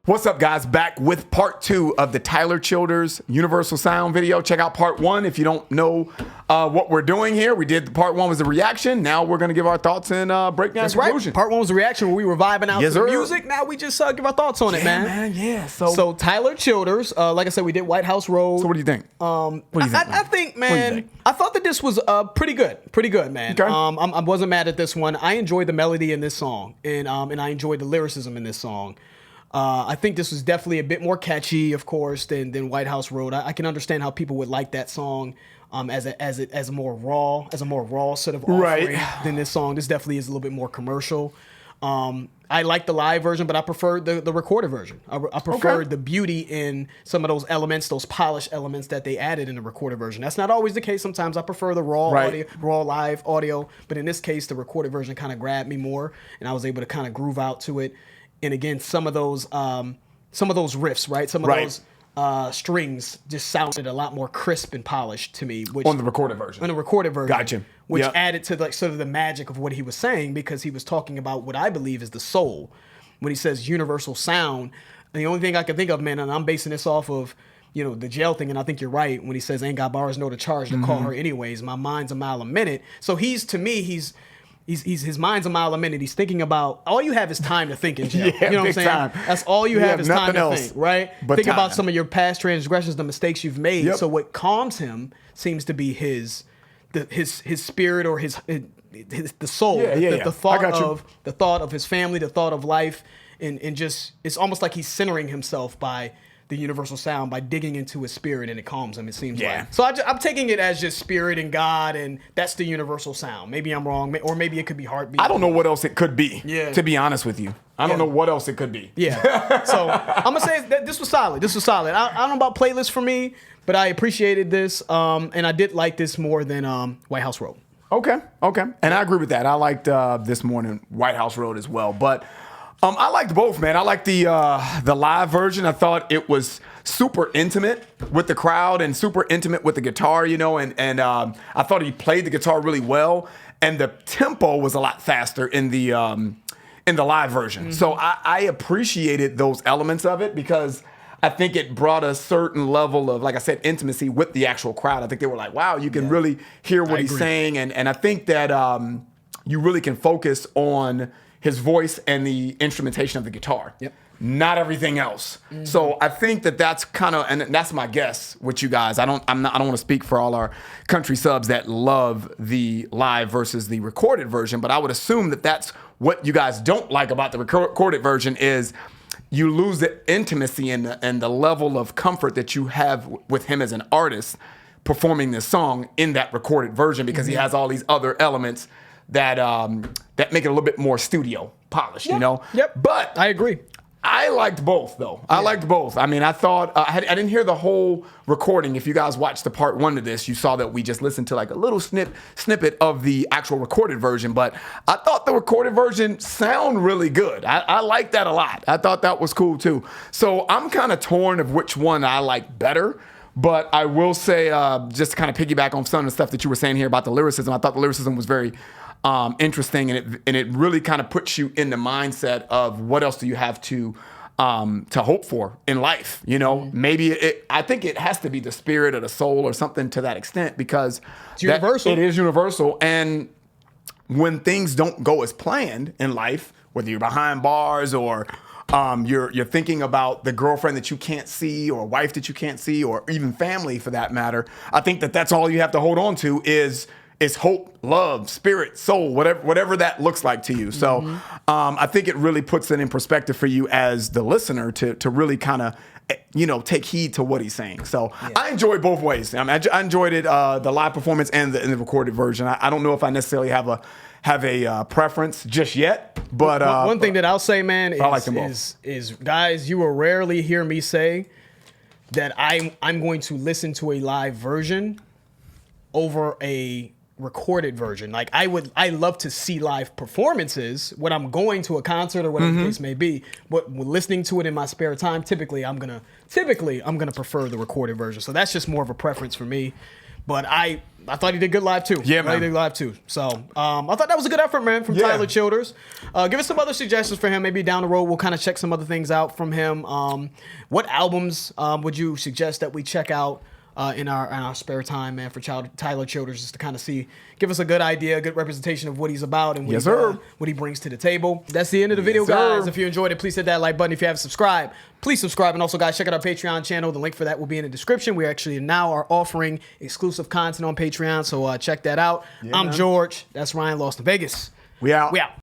What's up, guys? Back with part 2 of the Tyler Childers Universal Sound video. Check out part 1 if you don't know what we're doing here. We did part 1 was the reaction. Now we're going to give our thoughts and breakdown That's conclusion. right. Part 1 was the reaction where we were vibing out Yes, to the sir. music. Now we just give our thoughts on it, man. Yeah. So Tyler Childers, like I said, we did White House Road. So what do you think? I think, What do you man, think? I thought that this was pretty good, man. Okay. I wasn't mad at this one. I enjoyed the melody in this song, and I enjoyed the lyricism in this song. I think this was definitely a bit more catchy, of course, than White House Road. I can understand how people would like that song as a more raw sort of offering than this song. This definitely is a little bit more commercial. I like the live version, but I prefer the recorded version. I prefer the beauty in some of those elements, those polished elements that they added in the recorded version. That's not always the case. Sometimes I prefer the raw audio, raw live audio, but in this case, the recorded version kind of grabbed me more, and I was able to kind of groove out to it. And again, some of those riffs, right? Some of those strings just sounded a lot more crisp and polished to me. Which, on the recorded version. On the recorded version. Gotcha. Which added to like sort of the magic of what he was saying, because he was talking about what I believe is the soul. When he says universal sound, and the only thing I can think of, man, and I'm basing this off of, the jail thing, and I think you're right when he says, ain't got bars, no to charge to call her anyways. My mind's a mile a minute. So he's his mind's a mile a minute. He's thinking about, all you have is time to think in jail. You know what I'm saying? Time. That's all you have is time to think, right? But think time. about some of your past transgressions, the mistakes you've made. So what calms him seems to be his spirit, or the soul, the thought of his family, the thought of life, and just it's almost like he's centering himself by the universal sound, by digging into his spirit, and it calms him, it seems like. So I'm taking it as just spirit and God, and that's the universal sound. Maybe I'm wrong, or maybe it could be heartbeat. I don't know what else it could be, to be honest with you. I don't know what else it could be. So I'm going to say that this was solid. I don't know about playlists for me, but I appreciated this, and I did like this more than White House Road. Okay. And I agree with that. I liked this morning White House Road as well. But I liked both, man. I liked the live version. I thought it was super intimate with the crowd and super intimate with the guitar, and I thought he played the guitar really well. And the tempo was a lot faster in the live version. So I appreciated those elements of it, because I think it brought a certain level of, like I said, intimacy with the actual crowd. I think they were like, wow, you can really hear what he's saying. And I think that you really can focus on his voice and the instrumentation of the guitar. Not everything else. So I think that that's kind of, and that's my guess with you guys. I don't want to speak for all our country subs that love the live versus the recorded version, but I would assume that that's what you guys don't like about the recorded version, is you lose the intimacy and the level of comfort that you have with him as an artist performing this song in that recorded version, because he has all these other elements that make it a little bit more studio polished, But I agree. I liked both, though. I liked both. I mean, I thought I didn't hear the whole recording. If you guys watched the part 1 of this, you saw that we just listened to like a little snippet of the actual recorded version. But I thought the recorded version sounded really good. I liked that a lot. I thought that was cool too. So I'm kind of torn of which one I like better. But I will say, just to kind of piggyback on some of the stuff that you were saying here about the lyricism, I thought the lyricism was very interesting, and it really kind of puts you in the mindset of what else do you have to hope for in life. Maybe I think it has to be the spirit or the soul or something to that extent, because it's universal. It is universal, and when things don't go as planned in life, whether you're behind bars or you're thinking about the girlfriend that you can't see, or wife that you can't see, or even family for that matter, I think that that's all you have to hold on to is hope, love, spirit, soul, whatever that looks like to you. So I think it really puts it in perspective for you as the listener to really kind of, take heed to what he's saying. So I enjoyed both ways. I enjoyed it, the live performance and the recorded version. I don't know if I necessarily have a preference just yet, but one thing that I'll say, man, I like them both. is guys, you will rarely hear me say that I'm going to listen to a live version over a recorded version. Like I love to see live performances when I'm going to a concert or whatever the case may be. But when listening to it in my spare time, typically I'm gonna prefer the recorded version. So that's just more of a preference for me. but I thought he did good live too. Yeah, I thought he man. did live too. So I thought that was a good effort, man, from Yeah. Tyler Childers. Give us some other suggestions for him. Maybe down the road we'll kind of check some other things out from him. What albums would you suggest that we check out in our spare time, man, for Tyler Childers, just to kind of give us a good idea, a good representation of what he's about and Yes, sir. what he brings to the table. That's the end of the video, sir. guys. If you enjoyed it, please hit that like button. If you haven't subscribed, please subscribe. And also, guys, check out our Patreon channel. The link for that will be in the description. We actually now are offering exclusive content on Patreon, so check that out. I'm man. George. That's Ryan, Lost in Vegas. We out. We out.